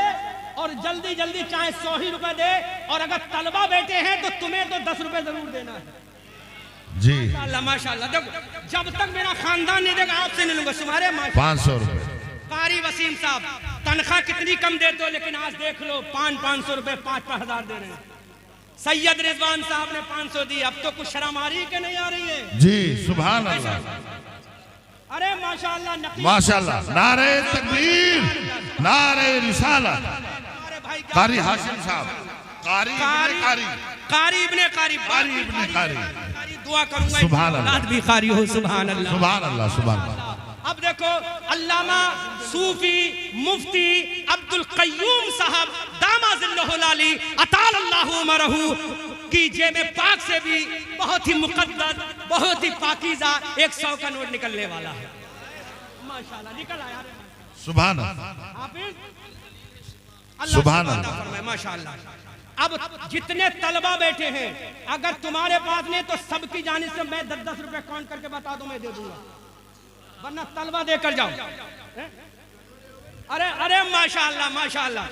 और जल्दी जल्दी चाहे 100 ही रुपए दे, और अगर तलबा बैठे हैं तो तुम्हें तो 10 रुपए जरूर देना है। जी माशाल्लाह माशाल्लाह। देखो जब तक मेरा खानदान नहीं देगा आपसे नहीं लूंगा, तुम्हारे 500 रुपए। कारी वसीम साहब तनख्वाह कितनी कम देते हो, लेकिन आज देख लो 500 रुपए 5,000 दे रहे हैं। सैयद रिजवान साहब ने 500 दी, अब तो कुछ शर्म आ रही है कि नहीं आ रही है? जी सुभान अल्लाह, अरे माशाल्लाह, माशाल्लाह। नारे तकबीर, नारे रिसालत। अरे भाई कारी हाशिम साहब, कारी इब्ने कारी, कारी इब्ने कारी, कारी इब्ने कारी, दुआ करूंगा सुभान अल्लाह। औलाद भी कारी हो, सुभान अल्लाह सुभान अल्लाह सुभान अल्लाह। अब देखो अल्लामा सूफी मुफ्ती अब्दुल कय्यूम साहब दामाजिल्लहुल आली अतालल्लाहु उमरहू की जेब पाक से भी बहुत ही मुकद्दस, बहुत ही पाकीज़ा 100 का नोट निकलने वाला है, माशाल्लाह निकल आया। सुभान अल्लाह हाफिज सुभान अल्लाह अल्लाह। फरमाए, माशाल्लाह। अब जितने तलबा बैठे हैं, अगर तुम्हारे पास नहीं तो सबकी जानिब से मैं 10-10 रुपए काउंट करके बता दूं, मैं दे दूंगा, वरना तलबा देकर जाओ। अरे अरे माशाल्लाह माशाल्लाह,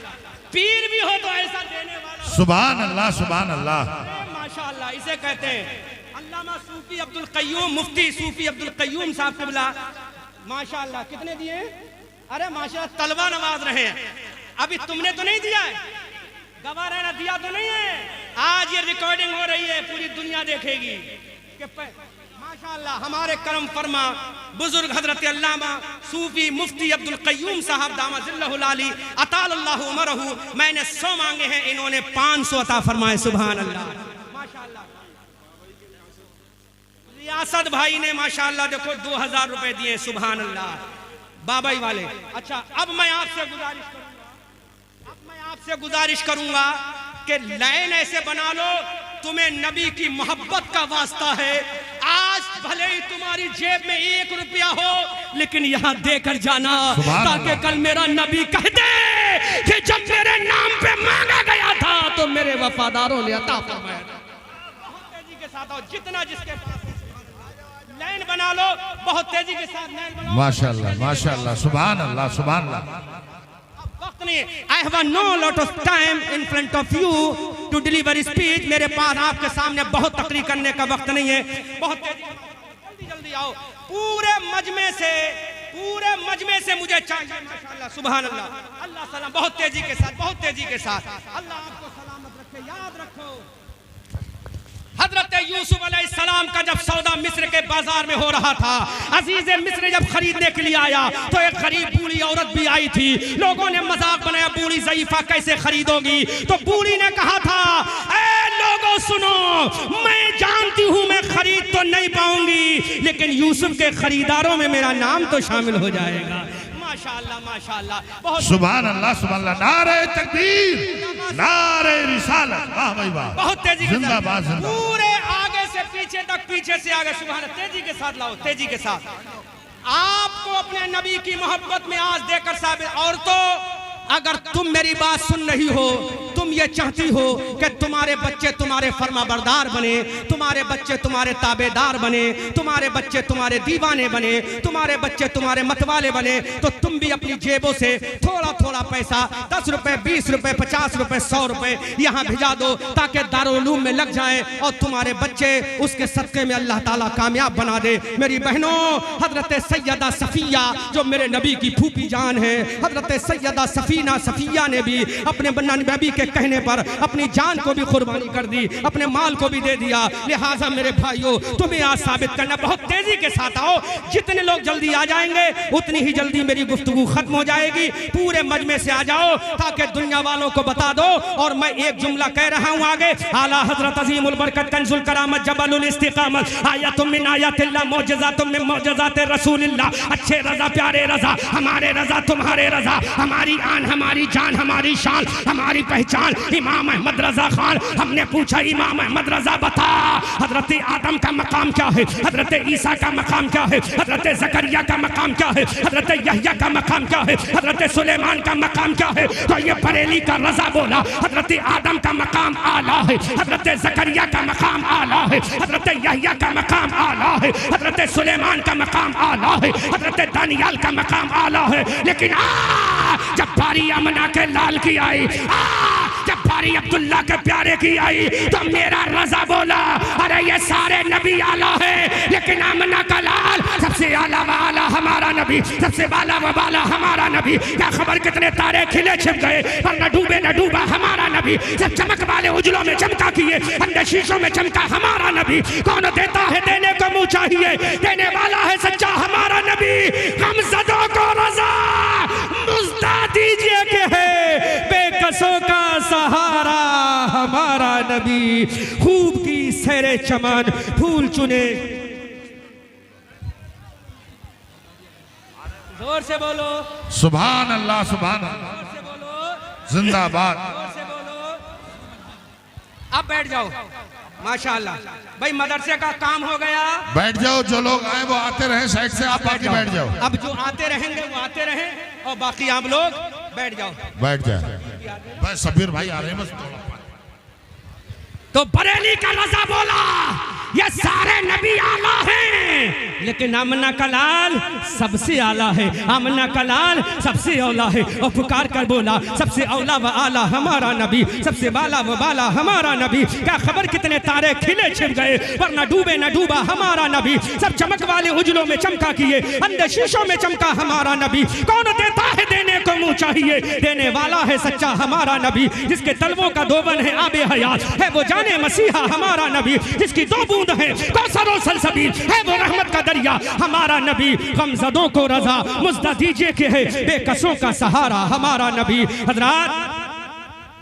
पीर भी हो तो ऐसा देने वाला। सुभान अल्लाह सुभान अल्लाह। माशाल्लाह, इसे कहते हैं अल्लामा सूफी अब्दुल कय्यूम, मुफ्ती सूफी अब्दुल कय्यूम साहब क़िबला, माशाल्लाह। कितने दिए? अरे माशाल्लाह, तलबा नवाज रहे हैं। अभी तुमने तो नहीं दिया है, गवाह रहना दिया तो नहीं है। आज ये रिकॉर्डिंग हो रही है, पूरी दुनिया देखेगी कि माशाल्लाह हमारे करम फरमा बुजुर्ग हजरत अल्लामा सूफी मुफ्ती अब्दुल कय्यूम साहब दामाजिल्लहुल आली अतालल्लाहु उमरहू, मैंने 100 मांगे हैं, इन्होंने 500 अता फरमाए, सुभान अल्लाह माशाल्लाह। रियासत भाई ने माशाल्लाह देखो 2,000 रुपए दिए, सुभान अल्लाह, बाबाई वाले। अच्छा अब मैं आपसे गुजारिश करूंगा कि लाइन ऐसे बना लो, तुम्हें नबी की मोहब्बत का वास्ता है। आज भले ही तुम्हारी जेब में 1 रुपया हो, लेकिन यहाँ देकर जाना, ताकि कल मेरा नबी कह दे कि जब मेरे नाम पे मांगा गया था तो मेरे वफादारों ने अता फरमाया। बहुत तेजी के साथ आओ, जितना जिसके पास लाइन बना लो, बहुत तेजी के साथ लाइन बनाओ। माशाल्लाह माशाल्लाह, सुभान अल्लाह सुभान अल्लाह। वक्त नहीं, I have no lot of time in front of you to deliver speech। मेरे पास आपके सामने बहुत तकरीर करने का वक्त नहीं है, बहुत जल्दी जल्दी आओ। पूरे मजमे से मुझे चाहिए, माशाल्लाह सुभान अल्लाह, अल्लाह सलाम, बहुत तेजी के साथ, बहुत तेजी के साथ। अल्लाह आपको सलामत रखे। याद रखो हजरत यूसुफ अलैहिस्सलाम का जब सौदा मिस्र के बाजार में हो रहा था, अजीज मिस्र जब खरीदने के लिए आया तो एक गरीब बूढ़ी औरत भी आई थी। लोगों ने मजाक बनाया, बूढ़ी ज़ईफा कैसे खरीदोगी? तो बूढ़ी ने कहा था, ए लोगों सुनो, मैं जानती हूँ मैं खरीद तो नहीं पाऊंगी, लेकिन यूसुफ के खरीदारों में मेरा नाम तो शामिल हो जाएगा। माशाअल्लाह माशाअल्लाह, बहुत सुभान अल्लाह सुभान अल्लाह। नारे तकबीर, नारे रिसालत, वाह भाई वाह, बहुत तेजी के जिंदाबाद साथ, जिंदाबाद। पूरे आगे से पीछे तक, पीछे से आगे, सुभान, तेजी के साथ लाओ, तेजी के साथ। आपको अपने नबी की मोहब्बत में आज देकर साबित। और तो अगर तुम मेरी बात सुन रही हो, तुम ये चाहती हो कि तुम्हारे बच्चे तुम्हारे फरमाबरदार बने, तुम्हारे बच्चे तुम्हारे ताबेदार बने, तुम्हारे बच्चे तुम्हारे दीवाने बने, तुम्हारे बच्चे तुम्हारे मतवाले बने, तो तुम भी अपनी जेबों से थोड़ा थोड़ा पैसा, 10 रुपए, 20 रुपए, 50 रुपए, 100 रुपए यहाँ भिजा दो, ताकि दारुल-उलूम में लग जाए और तुम्हारे बच्चे उसके सदक़े में अल्लाह ताला कामयाब बना दे। मेरी बहनों, हजरत सैयदा सफ़िया जो मेरे नबी की फूफी जान है, हजरत सैयदा सफ़िया ने भी अपने नबी के कहने पर अपनी जान को भी कुर्बानी कर दी, अपने माल को भी दे दिया। लिहाजा मेरे भाइयों, तुम्हें आज साबित करना, बहुत तेजी के साथ आओ, जितने लोग जल्दी आ जाएंगे उतनी ही जल्दी मेरी गुफ्तगू खत्म हो जाएगी। पूरे मजमे से आ जाओ ताकि दुनिया वालों को बता दो। और मैं एक जुमला कह रहा हूँ आगे, आला हजरत अजीमुल बरकत कंजुल करामत जबलुल इस्तिकामत आयतुम मिन आयातिल्लाह मौजज़ातुम मिन मौजज़ाति रसूलिल्लाह। अच्छे रजा, प्यारे रजा, हमारे रजा, तुम्हारे रजा, हमारी आन, हमारी जान, हमारी शान, हमारी पहचान, इमाम अहमद रजा खान। हमने पूछा, इमाम अहमद रजा बता, हजरत आदम का मकाम क्या है, हजरत ईसा का मकाम क्या है, हजरत जकरिया का मकाम क्या है, हजरत यहया का मकाम क्या है, हजरत सुलेमान का मकाम क्या है? तो ये बरेली का रजा बोला, हजरत आदम का मकाम आला है, हजरत जकरिया का मकाम आला है, हजरत यहया का मकाम आला है, हजरत सुलेमान का मकाम आला है, हजरत दानियाल का मकाम आला है। लेकिन जब बारी अमना के लाल की आई, जब बारी अब्दुल्ला के प्यारे की आई, तो मेरा रजा बोला, अरे ये सारे नबी आला है, लेकिन आमना का लाल सबसे आला वाला हमारा नबी, सबसे वाला वाला हमारा नबी। क्या खबर कितने तारे खिले छिप गए, पर न डूबे न डूबा हमारा नबी। सब चमक वाले उजलों में चमका किए, अंदर शीशों में चमका हमारा नबी। कौन देता है, देने को मुँह चाहिए, देने वाला है सच्चा हमारा नबी। हम ज़दों को रजा मुझदा दीजिए के है, बेकसों का सहारा हमारा नबी। खूब की सैरे चमन, फूल चुने, जोर से बोलो सुभान अल्लाह सुभान अल्लाह, जोर से बोलो जिंदाबाद। जोर से बोलो। अब बैठ जाओ, माशाअल्लाह भाई, मदरसे का काम हो गया। बैठ जाओ, जो लोग आए वो आते रहे साइड से, आप बाकी बैठ जाओ। अब जो आते रहेंगे वो आते रहें, और बाकी आप लोग बैठ जाओ। बैठ जाए भाई, सबीर भाई आ रहे हैं बस। तो बरेली का रजा बोला, ये सारे नबी आला हैं, लेकिन आमना का लाल सबसे आला है, आमना का लाल सबसे औला है। और पुकार कर बोला, सबसे औला व आला हमारा नबी, सबसे बाला व बाला हमारा नबी। क्या खबर कितने तारे खिले छिप गए, पर न डूबे न डूबा हमारा नबी। सब चमक वाले उजलों में चमका किए, अंदर शीशों में चमका हमारा नबी। कौन देता है, देने को मुँह चाहिए, देने वाला है सच्चा हमारा नबी। जिसके तलवों का दोबन है आबे हयात है, वो जाने मसीहा हमारा नबी। जिसकी दो बूंद है कौसर और सलसबील है, वो रहमत का दरिया हमारा नबी। गमज़दों को रजा मुझदा दीजिए के है, बेकसों का सहारा हमारा नबी। हजरात,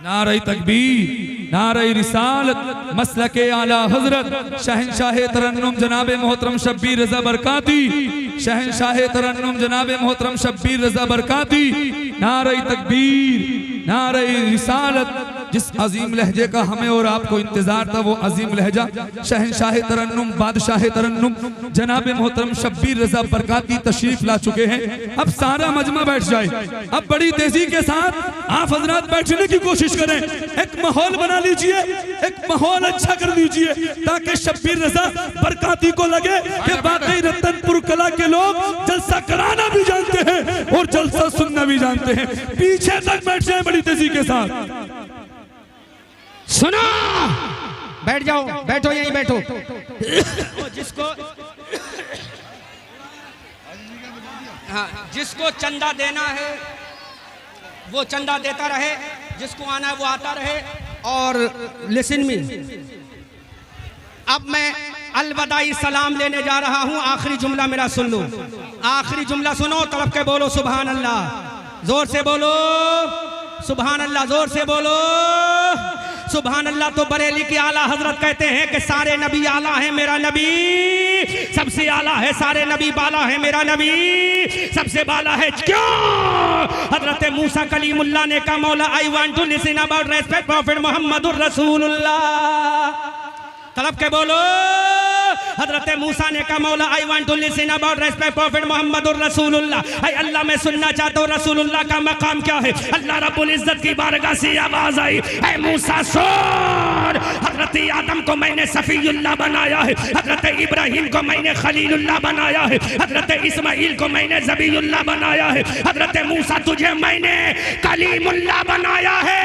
नारे तकबीर, नारे रिसालत, मसलके आला हजरत शहंशाह तरन्नुम जनाब मोहतरम शब्बीर रजा बरकाती, शहंशाह तरन्नुम जनाब मोहतरम शब्बीर रजा बरकाती। नारे तकबीर, नारे रिसालत। जिस अजीम लहजे का हमें और आपको इंतजार था, वो अजीम लहजा शहंशाह तरन्नुम, बादशाह तरन्नुम जनाब मोहतरम शब्बीर रजा बरकाती तशरीफ ला चुके हैं। अब सारा मजमा बैठ जाए। अब बड़ी तेजी के साथ आप हजरात बैठने की कोशिश करें, एक माहौल बना लीजिए, एक माहौल अच्छा कर लीजिए, ताकि शब्बीर रजा बरकाती को लगे कि वाकई रतनपुर कला के लोग जलसा कराना भी जानते हैं और जलसा सुनना भी जानते हैं। पीछे तक बैठ जाए बड़ी तेजी के साथ। सुनो, बैठ जाओ, बैठो, यहीं बैठो। जिसको हाँ, जिसको चंदा देना है वो चंदा देता रहे, जिसको आना है वो आता रहे। और लिसन मी, अब मैं अलविदाई सलाम लेने जा रहा हूं। आखिरी जुमला मेरा सुन लो, आखिरी जुमला सुनो, तड़प के बोलो सुभान अल्लाह, जोर से बोलो सुभान अल्लाह, जोर से बोलो सुभान अल्लाह। तो बरेली की आला हजरत कहते हैं कि सारे नबी आला है, मेरा नबी सबसे आला है, सारे नबी बाला है, मेरा नबी सबसे बाला है। क्यों? हजरत मूसा कलीमुल्लाह ने कहा मौला I want to listen about respect prophet मुहम्मदुर रसूलुल्लाह। तड़प के बोलो हजरत मूसा ने कहा मौला I want to listen about respect prophet मुहम्मदुर रसूलुल्लाह। ऐ अल्लाह मैं सुनना चाहता हूँ रसूलुल्लाह का मकाम क्या है। अल्लाह रब्बुल इज्जत की बारगाह से आवाज आई, ऐ मूसा सुन, हजरत आदम को मैंने सफीउल्लाह बनाया है, हजरत इब्राहिम को मैंने खलीलुल्लाह बनाया है, हजरत इस्माइल को मैंने ज़बीउल्लाह बनाया है, हजरत मूसा तुझे मैंने कलीमुल्लाह बनाया है,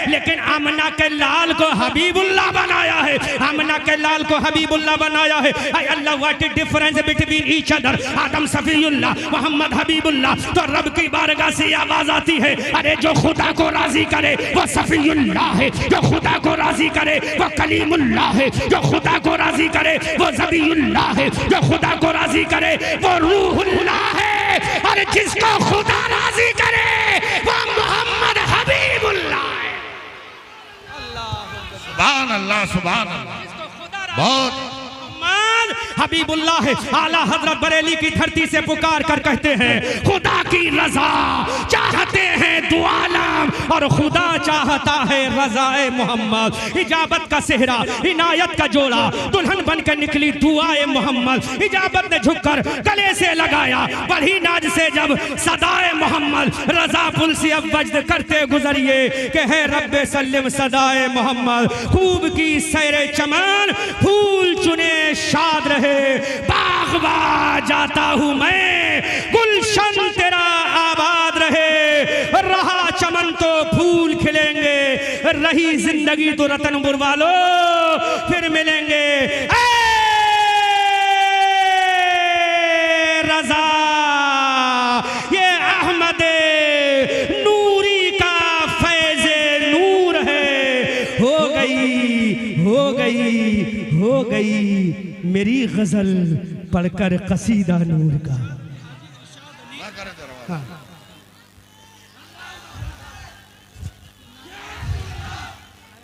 लेकिन आमना के लाल को हबीबुल्लाह बनाया है, आमना के लाल को हबीबुल्लाह बनाया है। ऐ अल्लाह what is difference between each other, Adam सफीउल्लाह मोहम्मद हबीबुल्लाह। तो रब की बारगाह से आवाज आती है, अरे जो खुदा को राजी करे वो सफीउल्लाह है, जो खुदा को राजी करे वो कलीमुल्लाह है, जो खुदा को राजी करे वो ज़बीउल्लाह है, जो खुदा को राजी करे वो रूहुल्लाह है, और जिसको खुदा राजी करे वो मोहम्मद हबीबुल्लाह है। सुभान अल्लाह, सुभान अल्लाह, बहुत हबीबुल्लाह है। आला हजरत बरेली की धरती से पुकार कर कहते हैं खुदा की रजा चाहते हैं दो आलम, और खुदा चाहता है रजाए मोहम्मद। इजाबत का सेहरा इनायत का जोड़ा दुल्हन बनकर निकली दुआए मोहम्मद। इजाबत ने झुककर गले से लगाया बड़ी नाज से जब सदाए मोहम्मद। रजा पुल से अब वज्द करते गुजरिए कि है रब्बे सल्लिम सदाए मोहम्मद। खूब की सैरे चमन फूल चुने शाद रहे, बागवा जाता हूं मैं गुलशन तेरा आबाद रहे। रहा चमन तो फूल खिलेंगे, रही जिंदगी तो रतनपुर वालों फिर मिलेंगे। रजा ये अहमद नूरी का फैज़े नूर है। हो गई हो गई हो गई मेरी गजल पढ़कर कसीदा नूर का। हाँ।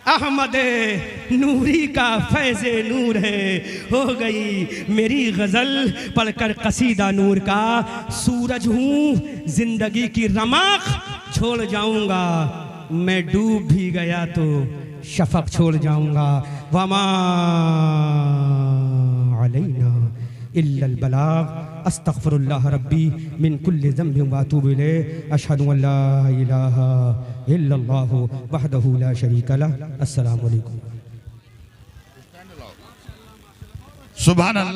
अहमद नूरी का फैज़े नूर है, हो गई मेरी गजल पढ़कर कसीदा नूर का। सूरज हूँ जिंदगी की रमक छोड़ जाऊंगा, मैं डूब भी गया तो शफक छोड़ जाऊंगा। वमा अलैना इल्लल बलाग। अस्तगफिरुल्लाह रब्बी मिन कुल्लि ज़ंबिन व अतूबु इलैहि। अशहदु अन ला इलाहा इल्लल्लाहु वहदहु ला शरीका लह। अस्सलामु अलैकुम। सुभान अल्लाह।